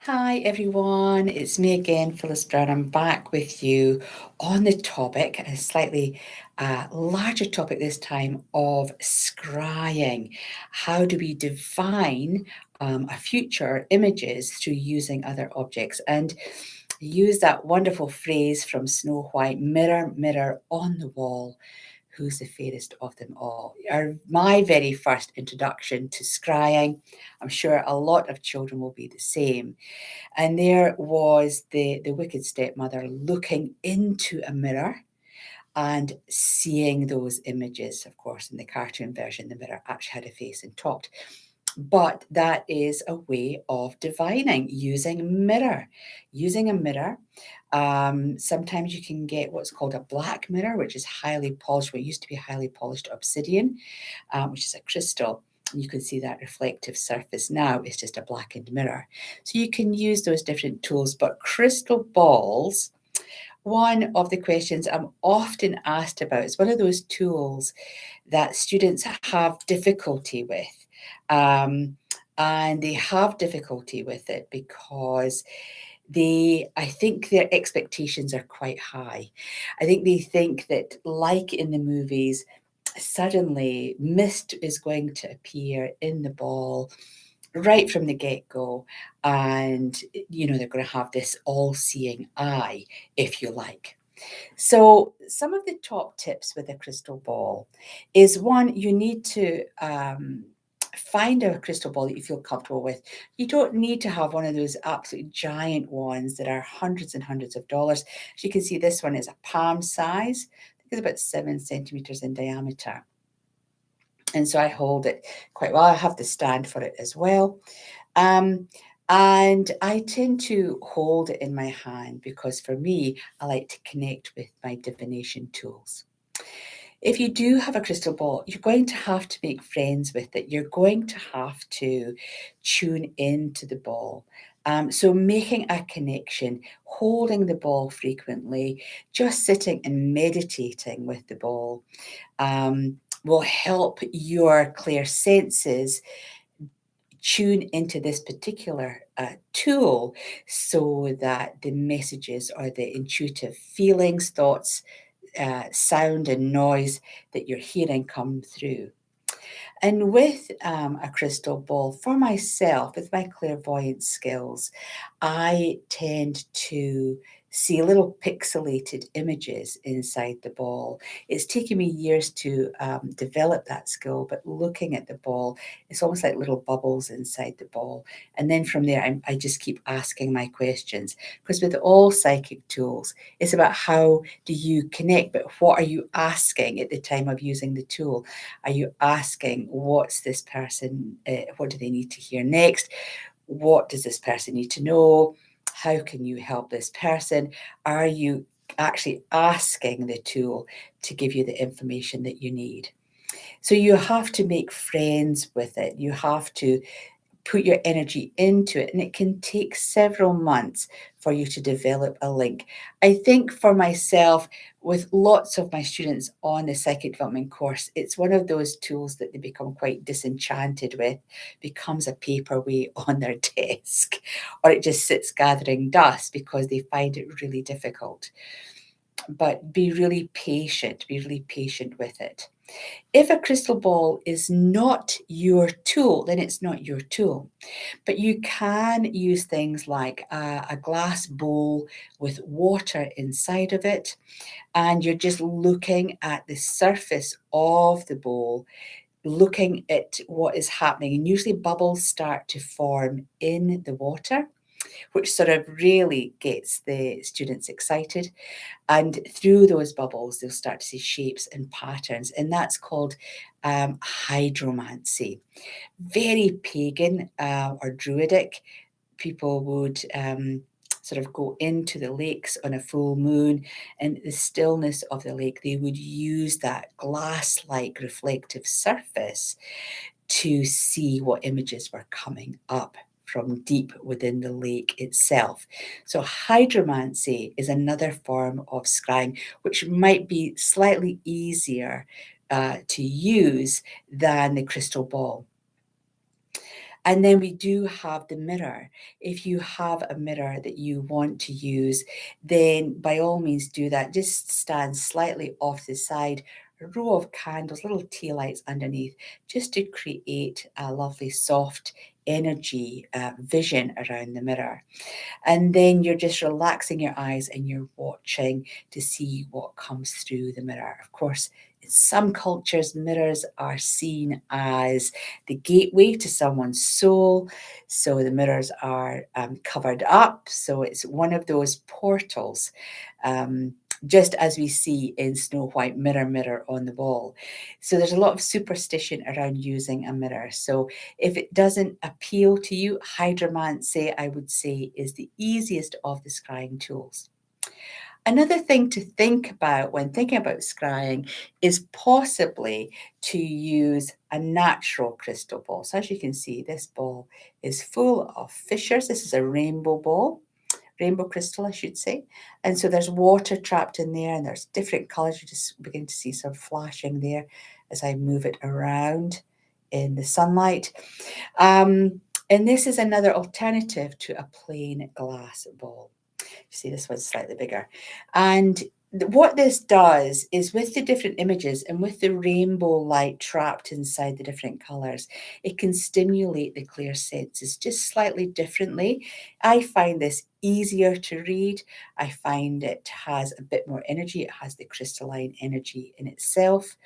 Hi everyone, it's me again, Phyllis Brown. I'm back with you on the topic, a slightly larger topic this time, of scrying. How do we define a future images through using other objects? And use that wonderful phrase from Snow White, mirror, mirror on the wall, who's the fairest of them all? My very first introduction to scrying. I'm sure a lot of children will be the same. And there was the wicked stepmother looking into a mirror and seeing those images. Of course, in the cartoon version, the mirror actually had a face and talked. But that is a way of divining using mirror. Using a mirror, sometimes you can get what's called a black mirror, which is highly polished, what used to be highly polished obsidian, which is a crystal. You can see that reflective surface now is just a blackened mirror. So you can use those different tools, but crystal balls, one of the questions I'm often asked about, is one of those tools that students have difficulty with. And they have difficulty with it because I think their expectations are quite high. I think they think that, like in the movies, suddenly mist is going to appear in the ball right from the get-go, and they're going to have this all-seeing eye, if you like. So some of the top tips with a crystal ball is, one, you need to find a crystal ball that you feel comfortable with. You don't need to have one of those absolute giant ones that are hundreds and hundreds of dollars. As you can see, this one is a palm size. I think it's about 7 centimeters in diameter. And so I hold it quite well. I have the stand for it as well. And I tend to hold it in my hand because, for me, I like to connect with my divination tools. If you do have a crystal ball, you're going to have to make friends with it. You're going to have to tune into the ball. So making a connection, holding the ball frequently, just sitting and meditating with the ball will help your clear senses tune into this particular tool, so that the messages or the intuitive feelings, thoughts, sound and noise that you're hearing come through. And with a crystal ball, for myself, with my clairvoyant skills, I tend to see little pixelated images inside the ball. It's taken me years to develop that skill, but looking at the ball, it's almost like little bubbles inside the ball. And then from there, I just keep asking my questions. Because with all psychic tools, it's about how do you connect, but what are you asking at the time of using the tool? Are you asking, what's this person, what do they need to hear next? What does this person need to know? How can you help this person? Are you actually asking the tool to give you the information that you need? So you have to make friends with it. You have to put your energy into it, and it can take several months for you to develop a link. I think for myself, with lots of my students on the psychic development course, it's one of those tools that they become quite disenchanted with, becomes a paperweight on their desk, or it just sits gathering dust because they find it really difficult. But be really patient with it. If a crystal ball is not your tool, then it's not your tool. But you can use things like a glass bowl with water inside of it, and you're just looking at the surface of the bowl, looking at what is happening. And usually bubbles start to form in the water, which sort of really gets the students excited. And through those bubbles, they'll start to see shapes and patterns. And that's called hydromancy. Very pagan or druidic. People would sort of go into the lakes on a full moon, and the stillness of the lake, they would use that glass-like reflective surface to see what images were coming up from deep within the lake itself. So hydromancy is another form of scrying, which might be slightly easier to use than the crystal ball. And then we do have the mirror. If you have a mirror that you want to use, then by all means do that. Just stand slightly off the side, a row of candles, little tea lights underneath, just to create a lovely soft energy vision around the mirror. And then you're just relaxing your eyes and you're watching to see what comes through the mirror. Of course, in some cultures, mirrors are seen as the gateway to someone's soul. So the mirrors are covered up. So it's one of those portals. Just as we see in Snow White, mirror, mirror on the wall. So there's a lot of superstition around using a mirror. So if it doesn't appeal to you, hydromancy, I would say, is the easiest of the scrying tools. Another thing to think about when thinking about scrying is possibly to use a natural crystal ball. So as you can see, this ball is full of fissures. This is a rainbow ball. Rainbow crystal, I should say. And so there's water trapped in there and there's different colors. You just begin to see some flashing there as I move it around in the sunlight. And this is another alternative to a plain glass ball. You see, this one's slightly bigger. And what this does is with the different images and with the rainbow light trapped inside the different colors, it can stimulate the clear senses just slightly differently. I find this easier to read. I find it has a bit more energy. It has the crystalline energy in itself.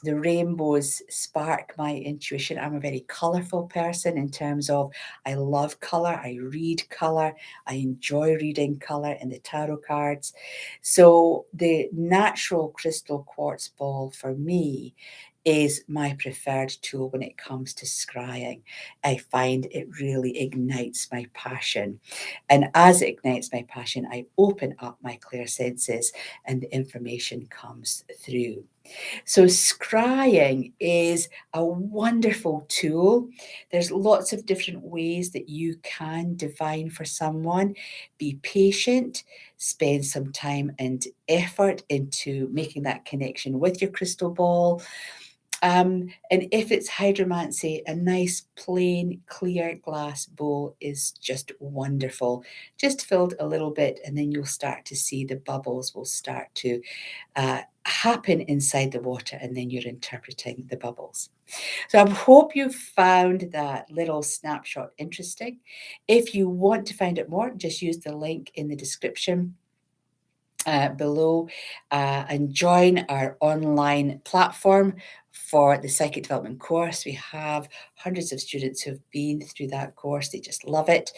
The rainbows spark my intuition. I'm a very colourful person in terms of I love colour, I read colour, I enjoy reading colour in the tarot cards. So the natural crystal quartz ball for me is my preferred tool when it comes to scrying. I find it really ignites my passion. And as it ignites my passion, I open up my clear senses and the information comes through. So scrying is a wonderful tool. There's lots of different ways that you can divine for someone. Be patient, spend some time and effort into making that connection with your crystal ball. And if it's hydromancy, a nice plain clear glass bowl is just wonderful. Just filled a little bit, and then you'll start to see the bubbles will start to happen inside the water, and then you're interpreting the bubbles. So I hope you found that little snapshot interesting. If you want to find out more, just use the link in the description below and join our online platform for the psychic development course. We have hundreds of students who have been through that course. They just love it.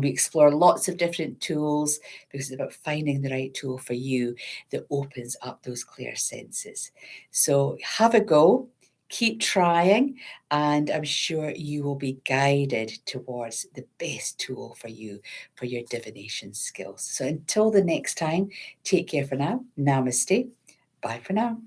We explore lots of different tools because it's about finding the right tool for you that opens up those clear senses. So have a go. Keep trying, and I'm sure you will be guided towards the best tool for you for your divination skills. So until the next time, take care for now. Namaste. Bye for now.